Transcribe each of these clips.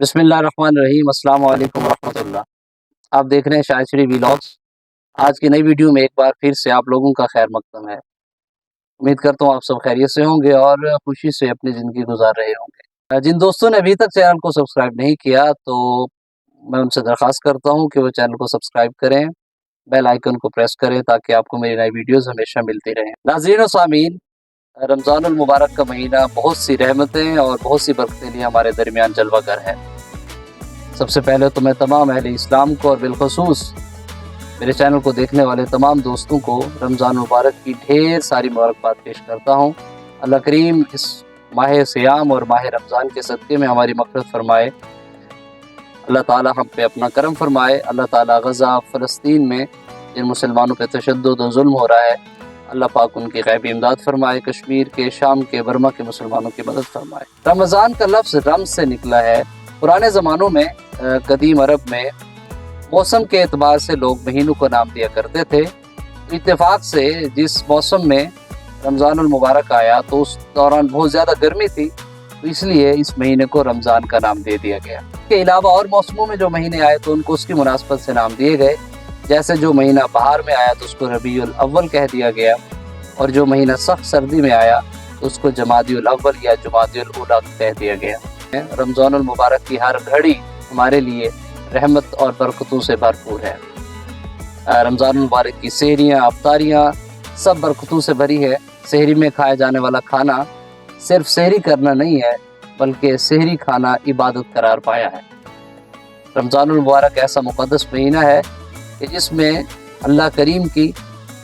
बिस्मिल्लाहिर्रहमानिर्रहीम, अस्सलाम वालेकुम रहमतुल्लाह। आप देख रहे हैं शायरी व्लॉग्स। आज की नई वीडियो में एक बार फिर से आप लोगों का खैर मकदम है। उम्मीद करता हूँ आप सब खैरियत से होंगे और खुशी से अपनी ज़िंदगी गुजार रहे होंगे। जिन दोस्तों ने अभी तक चैनल को सब्सक्राइब नहीं किया तो मैं उनसे दरख्वास्त करता हूँ कि वो चैनल को सब्सक्राइब करें, बेल आइकन को प्रेस करें ताकि आपको मेरी नई वीडियोज़ हमेशा मिलती रहें। नाज़रीन और सामीन, रमज़ानुल मुबारक का महीना बहुत सी रहमतें और बहुत सी बरकतें लिए हमारे दरमियान जलवागर है। सबसे पहले तो मैं तमाम अहले इस्लाम को और बिलखसूस मेरे चैनल को देखने वाले तमाम दोस्तों को रमज़ान मुबारक की ढेर सारी मुबारकबाद पेश करता हूँ। अल्लाह करीम इस माह सियाम और माह रमज़ान के सदक़े में हमारी मग़फ़िरत फरमाए। अल्लाह ताला हम पे अपना करम फरमाए। अल्लाह ताला गज़ा फ़लस्तीन में जिन मुसलमानों पे तशद्दुद और जुल्म हो रहा है, अल्लाह पाक उनकी ग़ैबी इमदाद फरमाए। कश्मीर के, शाम के, बर्मा के मुसलमानों की मदद फरमाए। रमज़ान का लफ्ज़ रम्ज़ से निकला है। पुराने ज़मानों में कदीम अरब में मौसम के एतबार से लोग महीनों को नाम दिया करते थे। इत्तेफाक से जिस मौसम में रमज़ानुल मुबारक आया तो उस दौरान बहुत ज़्यादा गर्मी थी, तो इसलिए इस महीने को रमज़ान का नाम दे दिया गया। इसके अलावा और मौसमों में जो महीने आए तो उनको उसकी मुनासबत से नाम दिए गए। जैसे जो महीना बहार में आया तो उसको रबीउल अव्वल कह दिया गया, और जो महीना सख्त सर्दी में आया तो उसको जमादिउल अव्वल या जुमादिउल ऊला कह दिया गया। रमज़ानुल मुबारक की हर घड़ी हमारे लिए रहमत और बरकतों से भरपूर है। रमज़ानुल मुबारक की सहरियाँ, अफ्तारियाँ सब बरकतों से भरी है। सहरी में खाया जाने वाला खाना सिर्फ सहरी करना नहीं है, बल्कि सहरी खाना इबादत करार पाया है। रमज़ानुल मुबारक ऐसा मुक़द्दस महीना है कि जिसमें अल्लाह करीम की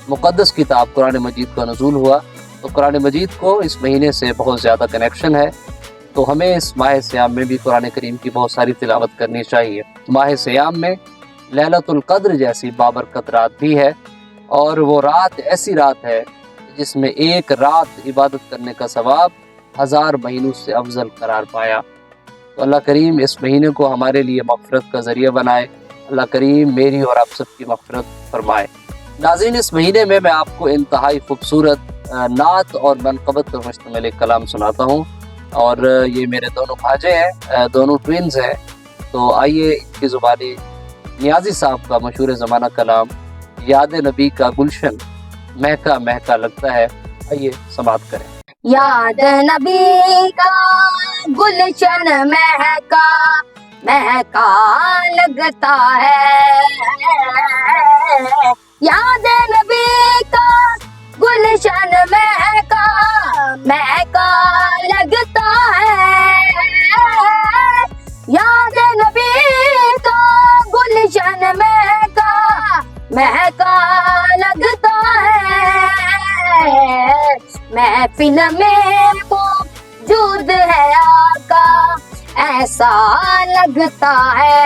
मुक़द्दस किताब कुरान मजीद का नुज़ूल हुआ। तो कुरान मजीद को इस महीने से बहुत ज़्यादा कनेक्शन है, तो हमें इस माह सियाम में भी कुरान करीम की बहुत सारी तिलावत करनी चाहिए। माह सियाम में लैलतुल क़द्र जैसी बाबरकत रात भी है, और वो रात ऐसी रात है जिसमें एक रात इबादत करने का सवाब 1000 महीनों से अफजल करार पाया। तो अल्लाह करीम इस महीने को हमारे लिए मग़फ़िरत का ज़रिया बनाए। अल्लाह करीम मेरी और आप सबकी मग़फ़िरत फरमाए। नाज़रीन, इस महीने में मैं आपको इंतहाई खूबसूरत नात और मनक़बत पर मुश्तमिल एक कलाम सुनाता हूँ, और ये मेरे दोनों भाजे हैं, दोनों ट्विन्स हैं। तो आइए इनकी ज़ुबानी नियाज़ी साहब का मशहूर ज़माना कलाम याद नबी का गुलशन महका महका लगता है, आइए समाअत करें। याद नबी का गुलशन महका महका लगता है। याद नबी का गुलशन महका महका लगता है। याद नबी का गुलशन महका महका लगता है। महफिल में मौजूद है आका ऐसा लगता है।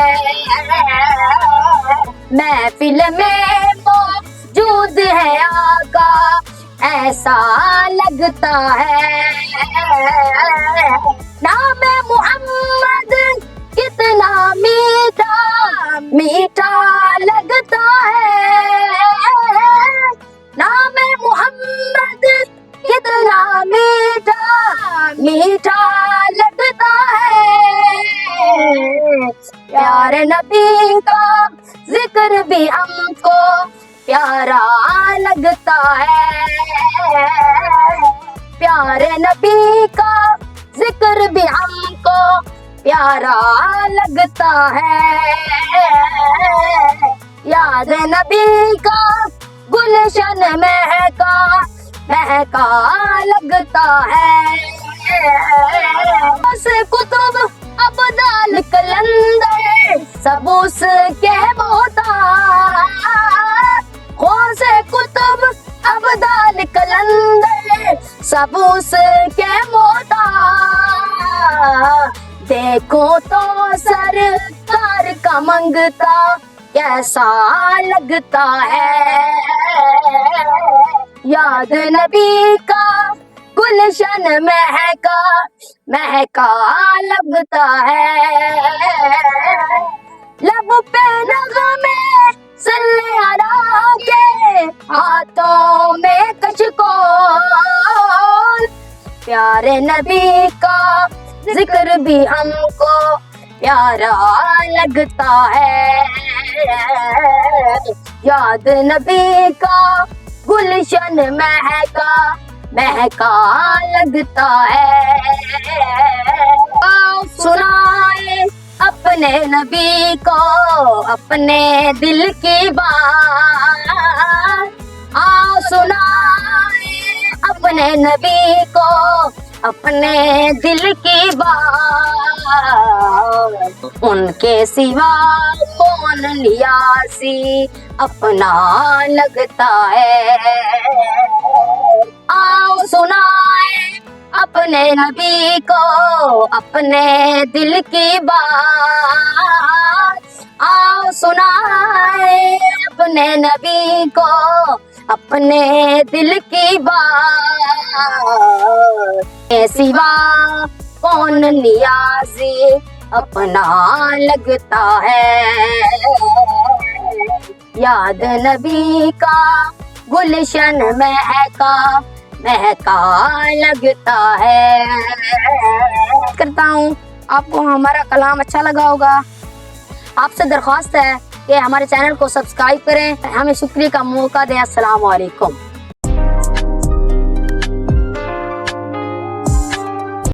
महफिल में मौजूद है आका ऐसा लगता है। नाम मोहम्मद कितना मीठा मीठा लगता है। नाम मोहम्मद कितना मीठा मीठा लगता है। प्यारे नबी का जिक्र भी हमको प्यारा लगता है। प्यारे नबी का जिक्र भी हमको प्यारा लगता है। याद नबी का गुलशन महका महका लगता है। बस कुतुब अब्दाल कलंदर सब उसके मोहताज। से कुतुब अब्दाल कलंदर सब उसके मोहताज। देखो तो सरकार का मंगता कैसा लगता है। याद नबी का गुलशन महका महका लगता है। लब पे नग़मे सल्ले अला के हाथों में कशकोल। प्यारे नबी का जिक्र भी हमको प्यारा लगता है। याद नबी का गुलशन महका महका लगता है। आओ सुनाए अपने नबी को अपने दिल की बात। आओ सुनाए अपने नबी को अपने दिल की बात। उनके सिवा कौन नियासी अपना लगता है। आओ सुनाए अपने नबी को अपने दिल की बात। आओ सुनाए अपने नबी को अपने दिल की बात। के सिवा कौन नियाज़ी अपना लगता है। याद नबी का गुलशन महका महका लगता है। करता हूँ आपको हमारा कलाम अच्छा लगा होगा। आपसे दरख्वास्त है कि हमारे चैनल को सब्सक्राइब करें, हमें शुक्रिया का मौका दें। अस्सलाम वालेकुम।